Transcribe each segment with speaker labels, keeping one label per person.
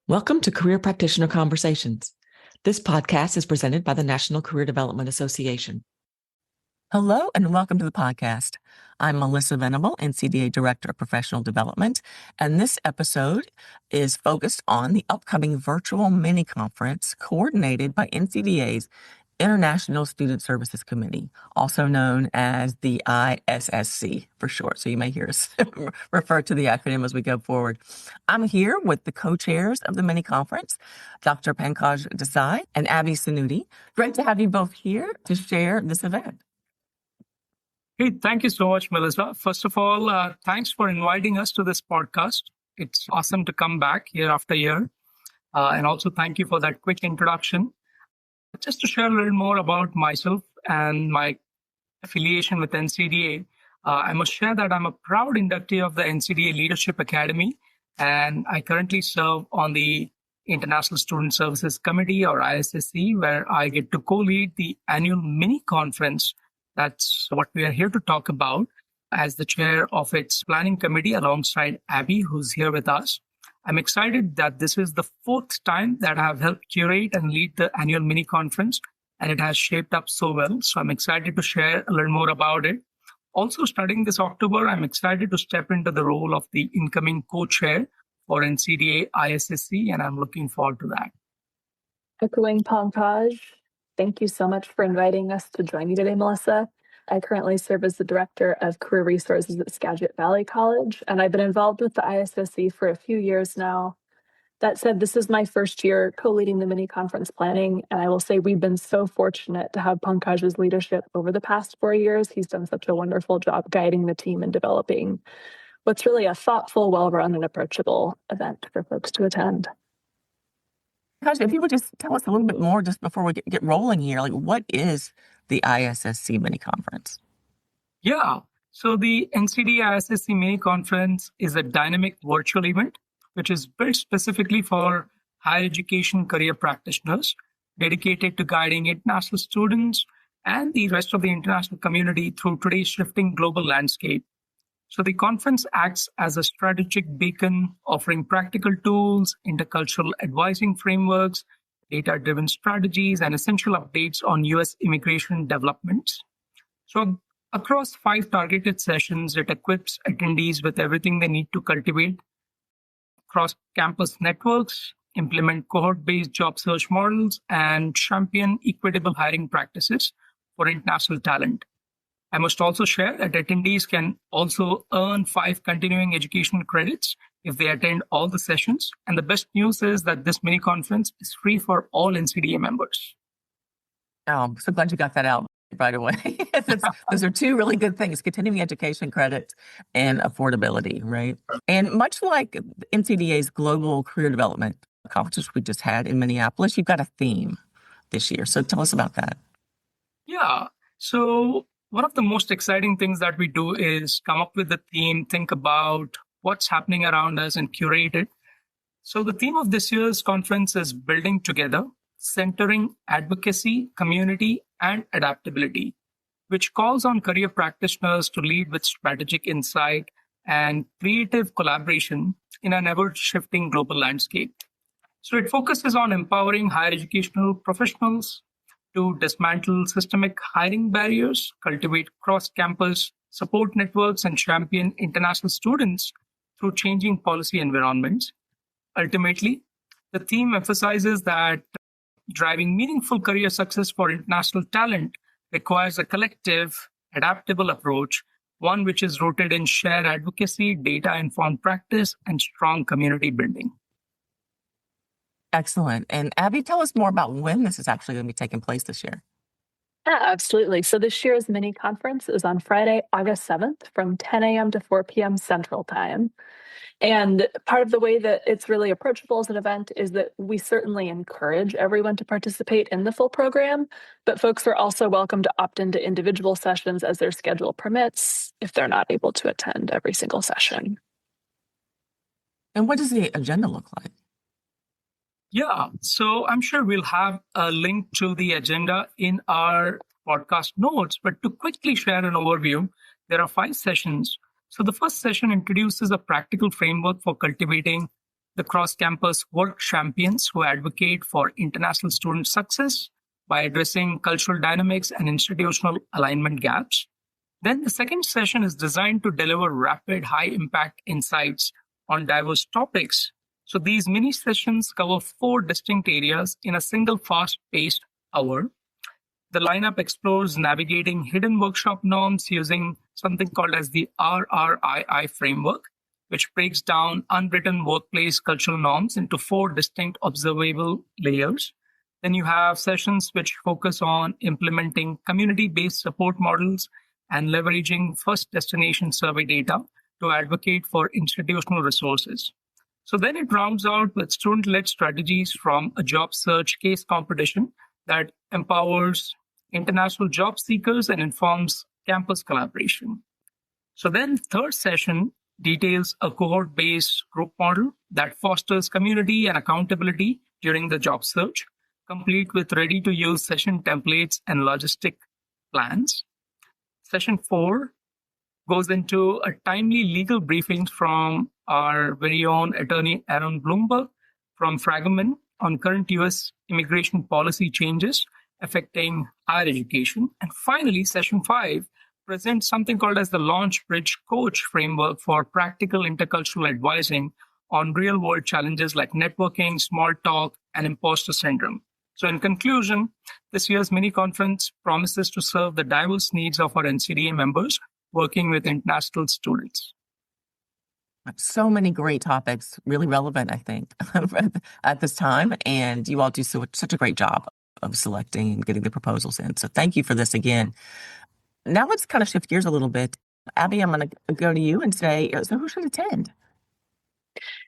Speaker 1: Welcome to Career Practitioner Conversations. This podcast is presented by the National Career Development Association.
Speaker 2: Hello and welcome to the podcast. I'm Melissa Venable, NCDA Director of Professional Development, and this episode is focused on the upcoming virtual mini conference coordinated by NCDA's International Student Services Committee, also known as the ISSC for short. So you may hear us refer to the acronym as we go forward. I'm here with the co-chairs of the mini conference, Dr. Pankaj Desai and Abhi Sanuti. Great to have you both here to share this event.
Speaker 3: Hey, thank you so much, Melissa. First of all, thanks for inviting us to this podcast. It's awesome to come back year after year. And also thank you for that quick introduction. Just to share a little more about myself and my affiliation with NCDA, I must share that I'm a proud inductee of the NCDA Leadership Academy, and I currently serve on the International Student Services Committee, or ISSC, where I get to co-lead the annual mini conference. That's what we are here to talk about as the chair of its planning committee alongside Abhi, who's here with us. I'm excited that this is the fourth time that I have helped curate and lead the annual mini conference, and it has shaped up so well. So I'm excited to share a little more about it. Also, starting this October, I'm excited to step into the role of the incoming co-chair for NCDA ISSC, and I'm looking forward to that.
Speaker 4: Echoing Pankaj, thank you so much for inviting us to join you today, Melissa. I currently serve as the Director of Career Resources at Skagit Valley College, and I've been involved with the ISSC for a few years now. That said, this is my first year co-leading the mini conference planning, and I will say we've been so fortunate to have Pankaj's leadership over the past 4 years. He's done such a wonderful job guiding the team and developing what's really a thoughtful, well-run, and approachable event for folks to attend.
Speaker 2: Pankaj, if you would just tell us a little bit more just before we get rolling here, like what is the ISSC mini conference?
Speaker 3: Yeah, so the NCDA ISSC mini conference is a dynamic virtual event which is built specifically for higher education career practitioners, dedicated to guiding international students and the rest of the international community through today's shifting global landscape. So the conference acts as a strategic beacon, offering practical tools, intercultural advising frameworks, data-driven strategies, and essential updates on U.S. immigration developments. So across 5 targeted sessions, it equips attendees with everything they need to cultivate cross-campus networks, implement cohort-based job search models, and champion equitable hiring practices for international talent. I must also share that attendees can also earn 5 continuing education credits if they attend all the sessions. And the best news is that this mini conference is free for all NCDA members.
Speaker 2: Oh, I'm so glad you got that out right away. Those are 2 really good things, continuing education credits and affordability, right? And much like NCDA's Global Career Development Conference we just had in Minneapolis, you've got a theme this year. So tell us about that.
Speaker 3: Yeah. So one of the most exciting things that we do is come up with a theme, think about what's happening around us and curate it. So the theme of this year's conference is Building Together, centering advocacy, community, and adaptability, which calls on career practitioners to lead with strategic insight and creative collaboration in an ever-shifting global landscape. So it focuses on empowering higher educational professionals to dismantle systemic hiring barriers, cultivate cross-campus support networks, and champion international students through changing policy environments. Ultimately, the theme emphasizes that driving meaningful career success for international talent requires a collective, adaptable approach, one which is rooted in shared advocacy, data-informed practice, and strong community building.
Speaker 2: Excellent. And Abhi, tell us more about when this is actually going to be taking place this year.
Speaker 4: Yeah, absolutely. So this year's mini conference is on Friday, August 7th from 10 a.m. to 4 p.m. Central Time. And part of the way that it's really approachable as an event is that we certainly encourage everyone to participate in the full program, but folks are also welcome to opt into individual sessions as their schedule permits if they're not able to attend every single session.
Speaker 2: And what does the agenda look like?
Speaker 3: Yeah, so I'm sure we'll have a link to the agenda in our podcast notes, but to quickly share an overview, there are 5 sessions. So the first session introduces a practical framework for cultivating the cross-campus work champions who advocate for international student success by addressing cultural dynamics and institutional alignment gaps. Then the second session is designed to deliver rapid, high-impact insights on diverse topics. So these mini sessions cover 4 distinct areas in a single fast-paced hour. The lineup explores navigating hidden workshop norms using something called as the RRII framework, which breaks down unwritten workplace cultural norms into 4 distinct observable layers. Then you have sessions which focus on implementing community-based support models and leveraging first destination survey data to advocate for institutional resources. So then it rounds out with student-led strategies from a job search case competition that empowers international job seekers and informs campus collaboration. So then third session details a cohort-based group model that fosters community and accountability during the job search, complete with ready-to-use session templates and logistic plans. Session 4 goes into a timely legal briefing from our very own attorney Aaron Bloomberg from Fragaman on current U.S. immigration policy changes affecting higher education. And finally, Session 5 presents something called as the Launch Bridge Coach framework for practical intercultural advising on real-world challenges like networking, small talk, and imposter syndrome. So in conclusion, this year's mini-conference promises to serve the diverse needs of our NCDA members working with international students.
Speaker 2: So many great topics, really relevant, I think, at this time. And you all do such a great job of selecting and getting the proposals in. So thank you for this again. Now let's kind of shift gears a little bit. Abby, I'm going to go to you and say, so who should attend?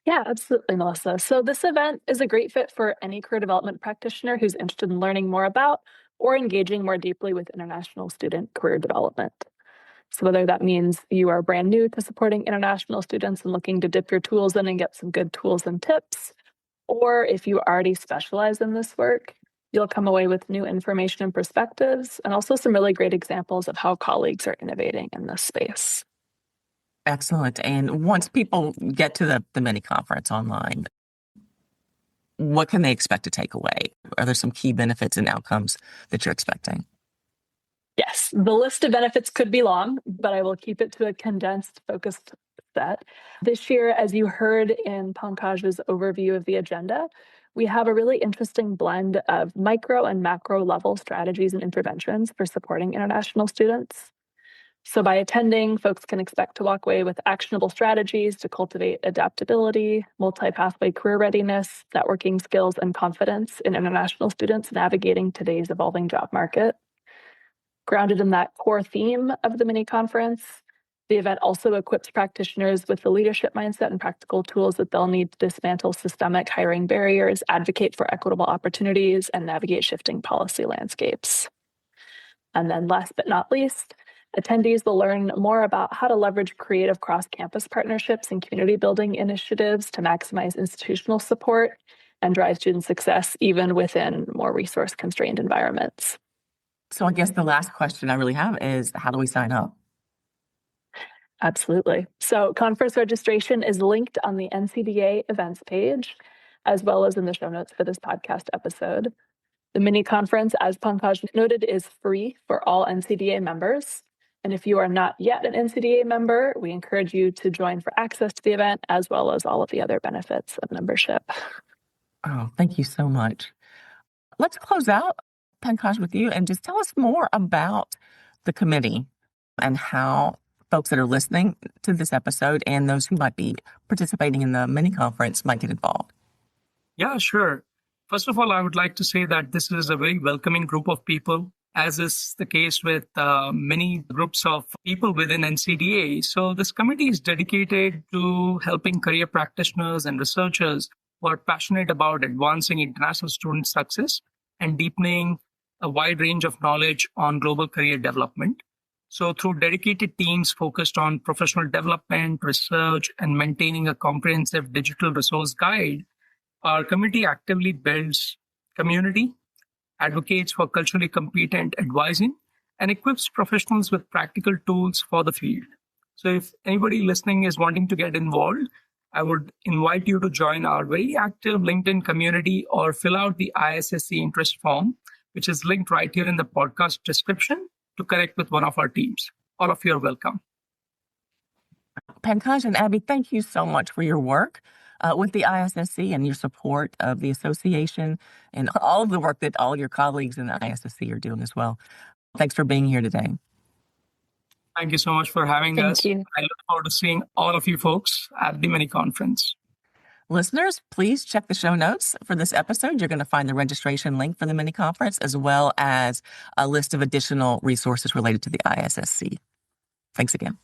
Speaker 4: Yeah, absolutely, Melissa. So this event is a great fit for any career development practitioner who's interested in learning more about or engaging more deeply with international student career development. So whether that means you are brand new to supporting international students and looking to dip your tools in and get some good tools and tips, or if you already specialize in this work, you'll come away with new information and perspectives, and also some really great examples of how colleagues are innovating in this space.
Speaker 2: Excellent. And once people get to the mini conference online, what can they expect to take away? Are there some key benefits and outcomes that you're expecting?
Speaker 4: Yes, the list of benefits could be long, but I will keep it to a condensed, focused set. This year, as you heard in Pankaj's overview of the agenda, we have a really interesting blend of micro and macro level strategies and interventions for supporting international students. So by attending, folks can expect to walk away with actionable strategies to cultivate adaptability, multi-pathway career readiness, networking skills, and confidence in international students navigating today's evolving job market. Grounded in that core theme of the mini conference, the event also equips practitioners with the leadership mindset and practical tools that they'll need to dismantle systemic hiring barriers, advocate for equitable opportunities, and navigate shifting policy landscapes. And then last but not least, attendees will learn more about how to leverage creative cross-campus partnerships and community building initiatives to maximize institutional support and drive student success even within more resource-constrained environments.
Speaker 2: So I guess the last question I really have is, how do we sign up?
Speaker 4: Absolutely. So conference registration is linked on the NCDA events page, as well as in the show notes for this podcast episode. The mini conference, as Pankaj noted, is free for all NCDA members. And if you are not yet an NCDA member, we encourage you to join for access to the event, as well as all of the other benefits of membership.
Speaker 2: Oh, thank you so much. Let's close out, Pankaj, with you and just tell us more about the committee and how folks that are listening to this episode and those who might be participating in the mini conference might get involved.
Speaker 3: Yeah, sure. First of all, I would like to say that this is a very welcoming group of people, as is the case with many groups of people within NCDA. So this committee is dedicated to helping career practitioners and researchers who are passionate about advancing international student success and deepening a wide range of knowledge on global career development. So through dedicated teams focused on professional development, research, and maintaining a comprehensive digital resource guide, our committee actively builds community, advocates for culturally competent advising, and equips professionals with practical tools for the field. So if anybody listening is wanting to get involved, I would invite you to join our very active LinkedIn community or fill out the ISSC interest form, which is linked right here in the podcast description to connect with one of our teams. All of you are welcome.
Speaker 2: Pankaj and Abby, thank you so much for your work with the ISSC and your support of the association and all of the work that all your colleagues in the ISSC are doing as well. Thanks for being here today.
Speaker 3: Thank you so much for having us.
Speaker 4: Thank you.
Speaker 3: I look forward to seeing all of you folks at the mini conference.
Speaker 2: Listeners, please check the show notes for this episode. You're going to find the registration link for the mini conference as well as a list of additional resources related to the ISSC. Thanks again.